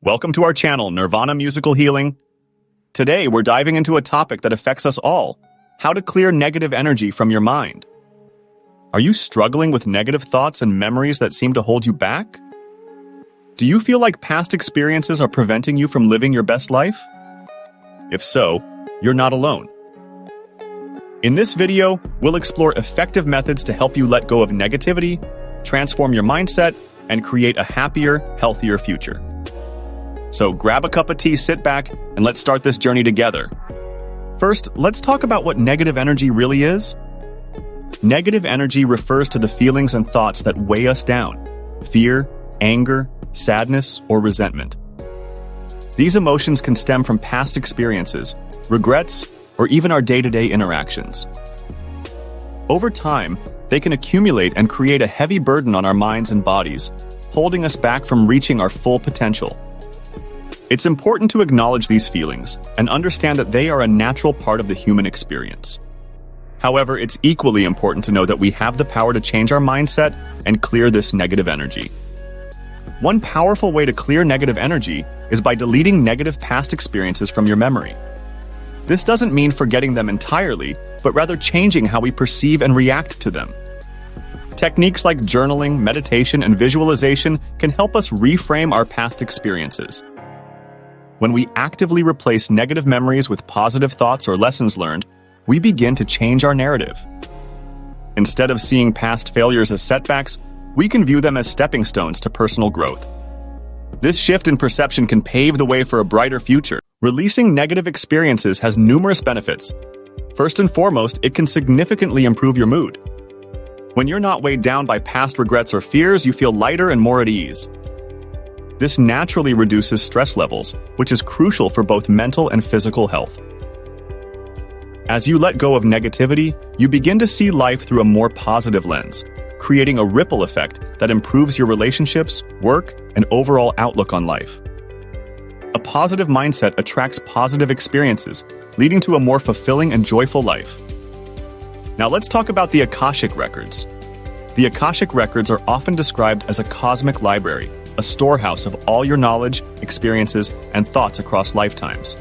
Welcome to our channel, Nirvana Musical Healing. Today, we're diving into a topic that affects us all: how to clear negative energy from your mind. Are you struggling with negative thoughts and memories that seem to hold you back? Do you feel like past experiences are preventing you from living your best life? If so, you're not alone. In this video, we'll explore effective methods to help you let go of negativity, transform your mindset, and create a happier, healthier future. So grab a cup of tea, sit back, and let's start this journey together. First, let's talk about what negative energy really is. Negative energy refers to the feelings and thoughts that weigh us down: fear, anger, sadness, or resentment. These emotions can stem from past experiences, regrets, or even our day-to-day interactions. Over time, they can accumulate and create a heavy burden on our minds and bodies, holding us back from reaching our full potential. It's important to acknowledge these feelings and understand that they are a natural part of the human experience. However, it's equally important to know that we have the power to change our mindset and clear this negative energy. One powerful way to clear negative energy is by deleting negative past experiences from your memory. This doesn't mean forgetting them entirely, but rather changing how we perceive and react to them. Techniques like journaling, meditation, and visualization can help us reframe our past experiences. When we actively replace negative memories with positive thoughts or lessons learned, we begin to change our narrative. Instead of seeing past failures as setbacks, we can view them as stepping stones to personal growth. This shift in perception can pave the way for a brighter future. Releasing negative experiences has numerous benefits. First and foremost, it can significantly improve your mood. When you're not weighed down by past regrets or fears, you feel lighter and more at ease. This naturally reduces stress levels, which is crucial for both mental and physical health. As you let go of negativity, you begin to see life through a more positive lens, creating a ripple effect that improves your relationships, work, and overall outlook on life. A positive mindset attracts positive experiences, leading to a more fulfilling and joyful life. Now let's talk about the Akashic Records. The Akashic Records are often described as a cosmic library, a storehouse of all your knowledge, experiences, and thoughts across lifetimes.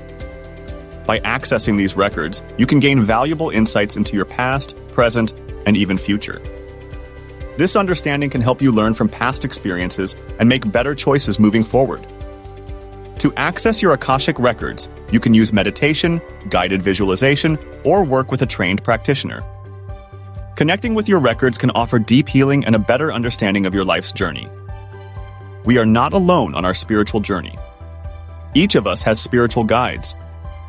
By accessing these records, you can gain valuable insights into your past, present, and even future. This understanding can help you learn from past experiences and make better choices moving forward. To access your Akashic Records, you can use meditation, guided visualization, or work with a trained practitioner. Connecting with your records can offer deep healing and a better understanding of your life's journey. We are not alone on our spiritual journey. Each of us has spiritual guides,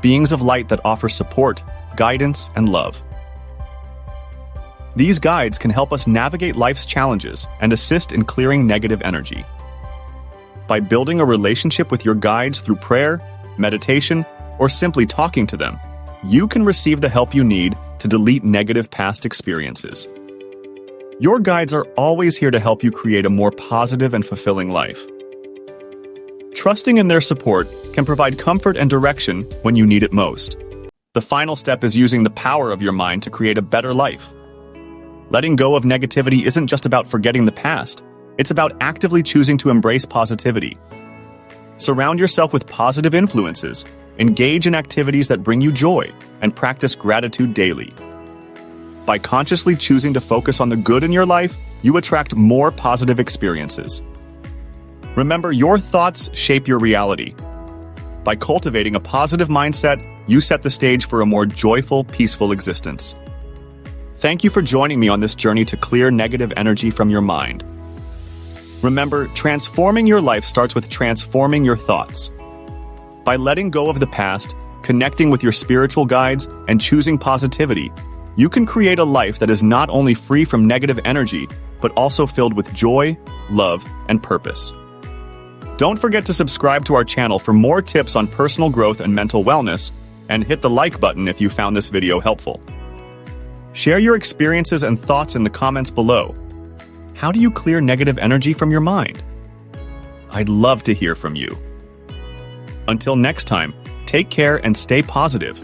beings of light that offer support, guidance, and love. These guides can help us navigate life's challenges and assist in clearing negative energy. By building a relationship with your guides through prayer, meditation, or simply talking to them, you can receive the help you need to delete negative past experiences. Your guides are always here to help you create a more positive and fulfilling life. Trusting in their support can provide comfort and direction when you need it most. The final step is using the power of your mind to create a better life. Letting go of negativity isn't just about forgetting the past, it's about actively choosing to embrace positivity. Surround yourself with positive influences, engage in activities that bring you joy, and practice gratitude daily. By consciously choosing to focus on the good in your life, you attract more positive experiences. Remember, your thoughts shape your reality. By cultivating a positive mindset, you set the stage for a more joyful, peaceful existence. Thank you for joining me on this journey to clear negative energy from your mind. Remember, transforming your life starts with transforming your thoughts. By letting go of the past, connecting with your spiritual guides, and choosing positivity, you can create a life that is not only free from negative energy, but also filled with joy, love, and purpose. Don't forget to subscribe to our channel for more tips on personal growth and mental wellness, and hit the like button if you found this video helpful. Share your experiences and thoughts in the comments below. How do you clear negative energy from your mind? I'd love to hear from you. Until next time, take care and stay positive.